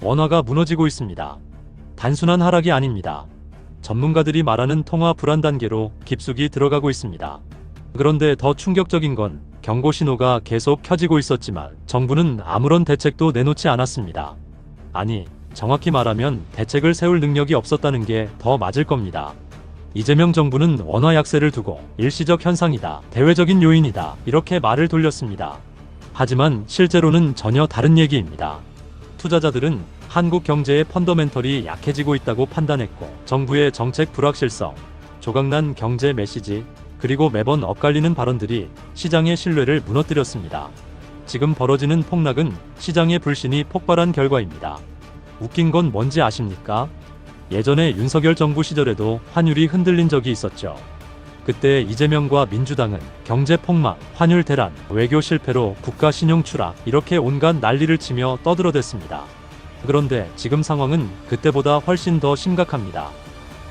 원화가 무너지고 있습니다. 단순한 하락이 아닙니다. 전문가들이 말하는 통화 불안 단계로 깊숙이 들어가고 있습니다. 그런데 더 충격적인 건 경고 신호가 계속 켜지고 있었지만 정부는 아무런 대책도 내놓지 않았습니다. 아니, 정확히 말하면 대책을 세울 능력이 없었다는 게 더 맞을 겁니다. 이재명 정부는 원화 약세를 두고 일시적 현상이다, 대외적인 요인이다, 이렇게 말을 돌렸습니다. 하지만 실제로는 전혀 다른 얘기입니다. 투자자들은 한국 경제의 펀더멘털이 약해지고 있다고 판단했고, 정부의 정책 불확실성, 조각난 경제 메시지, 그리고 매번 엇갈리는 발언들이 시장의 신뢰를 무너뜨렸습니다. 지금 벌어지는 폭락은 시장의 불신이 폭발한 결과입니다. 웃긴 건 뭔지 아십니까? 예전에 윤석열 정부 시절에도 환율이 흔들린 적이 있었죠. 그때 이재명과 민주당은 경제 폭망, 환율 대란, 외교 실패로 국가 신용 추락, 이렇게 온갖 난리를 치며 떠들어댔습니다. 그런데 지금 상황은 그때보다 훨씬 더 심각합니다.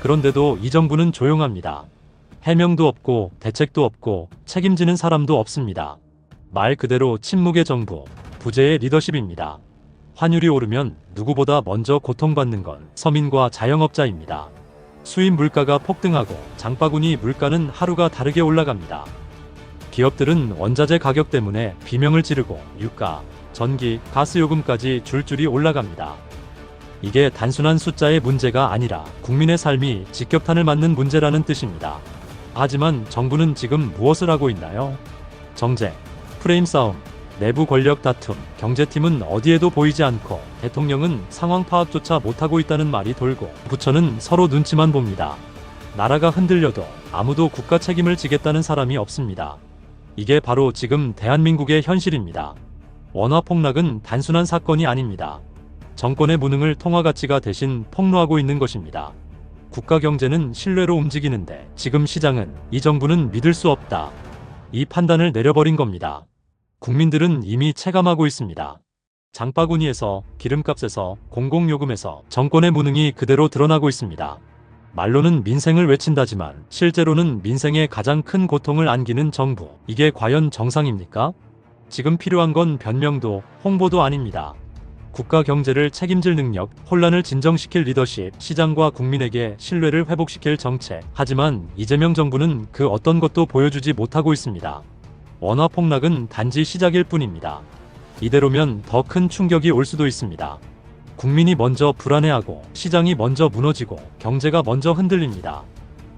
그런데도 이 정부는 조용합니다. 해명도 없고 대책도 없고 책임지는 사람도 없습니다. 말 그대로 침묵의 정부, 부재의 리더십입니다. 환율이 오르면 누구보다 먼저 고통받는 건 서민과 자영업자입니다. 수입 물가가 폭등하고 장바구니 물가는 하루가 다르게 올라갑니다. 기업들은 원자재 가격 때문에 비명을 지르고 유가, 전기, 가스 요금까지 줄줄이 올라갑니다. 이게 단순한 숫자의 문제가 아니라 국민의 삶이 직격탄을 맞는 문제라는 뜻입니다. 하지만 정부는 지금 무엇을 하고 있나요? 정쟁, 프레임 싸움, 내부 권력 다툼, 경제팀은 어디에도 보이지 않고 대통령은 상황 파악조차 못하고 있다는 말이 돌고, 부처는 서로 눈치만 봅니다. 나라가 흔들려도 아무도 국가 책임을 지겠다는 사람이 없습니다. 이게 바로 지금 대한민국의 현실입니다. 원화 폭락은 단순한 사건이 아닙니다. 정권의 무능을 통화 가치가 대신 폭로하고 있는 것입니다. 국가 경제는 신뢰로 움직이는데 지금 시장은 이 정부는 믿을 수 없다, 이 판단을 내려버린 겁니다. 국민들은 이미 체감하고 있습니다. 장바구니에서, 기름값에서, 공공요금에서 정권의 무능이 그대로 드러나고 있습니다. 말로는 민생을 외친다지만 실제로는 민생에 가장 큰 고통을 안기는 정부, 이게 과연 정상입니까? 지금 필요한 건 변명도, 홍보도 아닙니다. 국가 경제를 책임질 능력, 혼란을 진정시킬 리더십, 시장과 국민에게 신뢰를 회복시킬 정책. 하지만 이재명 정부는 그 어떤 것도 보여주지 못하고 있습니다. 원화 폭락은 단지 시작일 뿐입니다. 이대로면 더 큰 충격이 올 수도 있습니다. 국민이 먼저 불안해하고 시장이 먼저 무너지고 경제가 먼저 흔들립니다.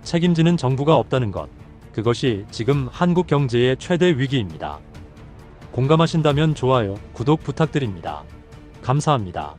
책임지는 정부가 없다는 것, 그것이 지금 한국 경제의 최대 위기입니다. 공감하신다면 좋아요, 구독 부탁드립니다. 감사합니다.